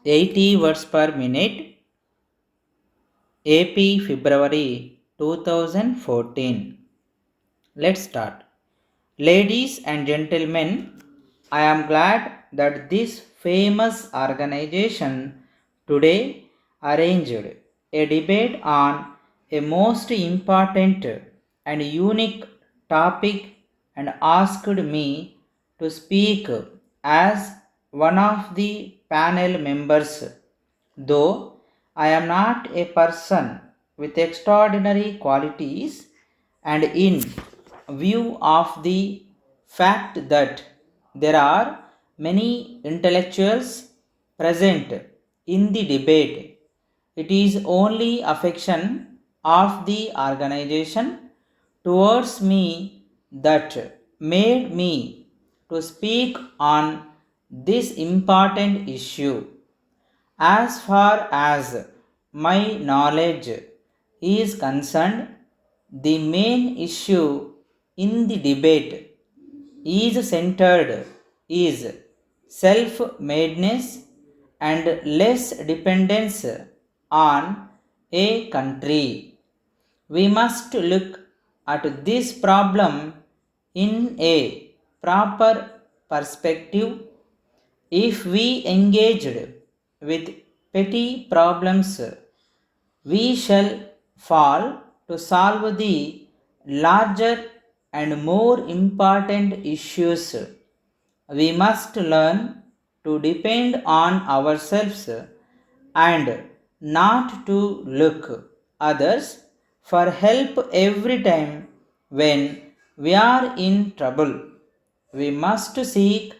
80 words per minute. AP February 2014. Let's start. Ladies and gentlemen, I am glad that this famous organization today arranged a debate on a most important and unique topic and asked me to speak as one of the panel members. Though I am not a person with extraordinary qualities, and in view of the fact that there are many intellectuals present in the debate, it is only affection of the organization towards me that made me to speak on this important issue. As far as my knowledge is concerned, the main issue in the debate is centered is self-madeness and less dependence on a country. We must look at this problem in a proper perspective. If we engaged with petty problems, we shall fall to solve the larger and more important issues. We must learn to depend on ourselves and not to look others for help every time when we are in trouble. We must seek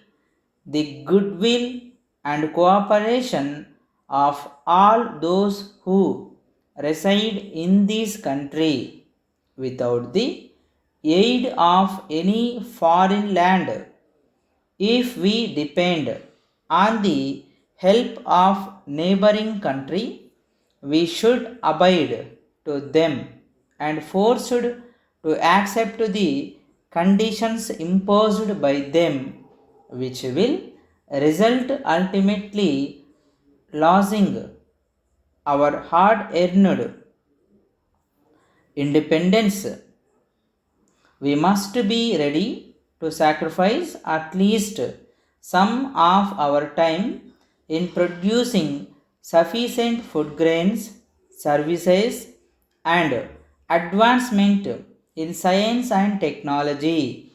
the goodwill and cooperation of all those who reside in this country without the aid of any foreign land. If we depend on the help of neighboring country, we should abide to them and forced to accept the conditions imposed by them, which will result ultimately losing our hard earned independence. We must be ready to sacrifice at least some of our time in producing sufficient food grains, services, and advancement in science and technology.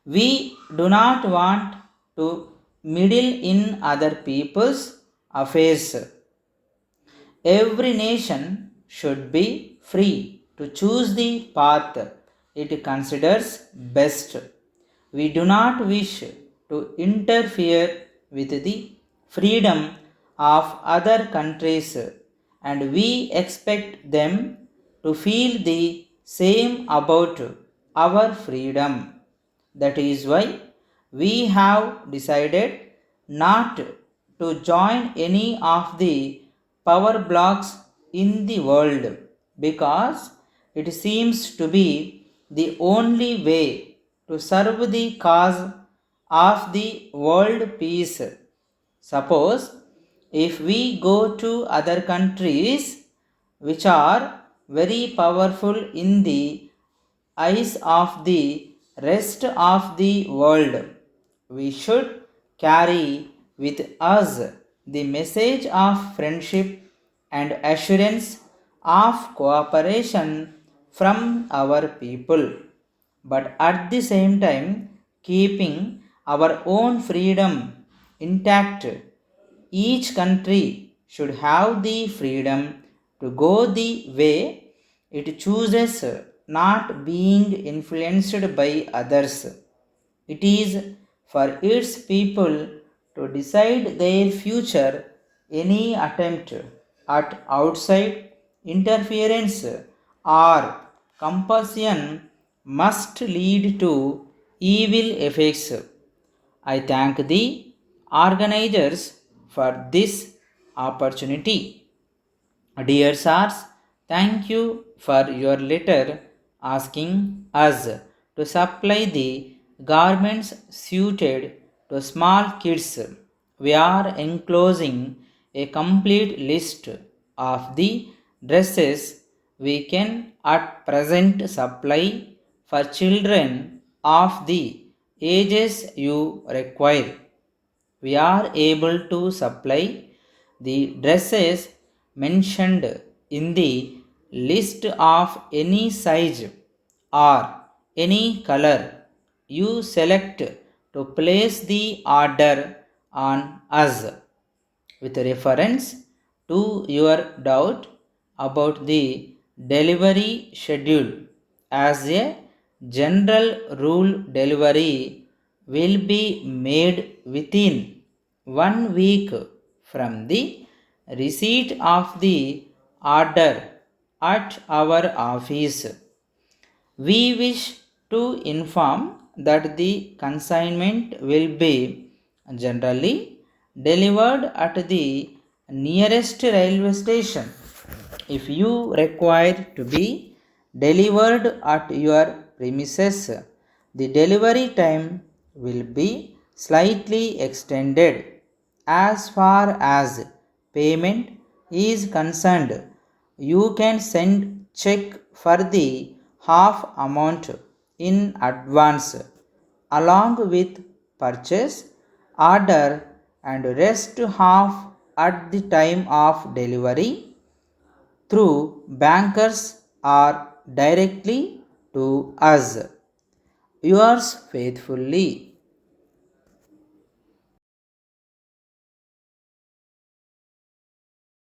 We do not want to meddle in other people's affairs. Every nation should be free to choose the path it considers best. We do not wish to interfere with the freedom of other countries, and we expect them to feel the same about our freedom. That is why we have decided not to join any of the power blocks in the world because it seems to be the only way to serve the cause of the world peace. Suppose if we go to other countries which are very powerful in the eyes of the rest of the world, we should carry with us the message of friendship and assurance of cooperation from our people, but at the same time keeping our own freedom intact. Each country should have the freedom to go the way it chooses, not being influenced by others. It is for its people to decide their future. Any attempt at outside interference or compulsion must lead to evil effects. I thank the organizers for this opportunity. Dear Sirs, thank you for your letter asking us to supply the garments suited to small kids. We are enclosing a complete list of the dresses we can at present supply for children of the ages you require. We are able to supply the dresses mentioned in the list of any size or any color you select to place the order on us. With reference to your doubt about the delivery schedule, as a general rule, delivery will be made within 1 week from the receipt of the order at our office. We wish to inform that the consignment will be generally delivered at the nearest railway station. If you require to be delivered at your premises, the delivery time will be slightly extended. As far as payment is concerned, you can send check for the half amount in advance along with purchase order and rest half at the time of delivery through bankers or directly to us. Yours faithfully,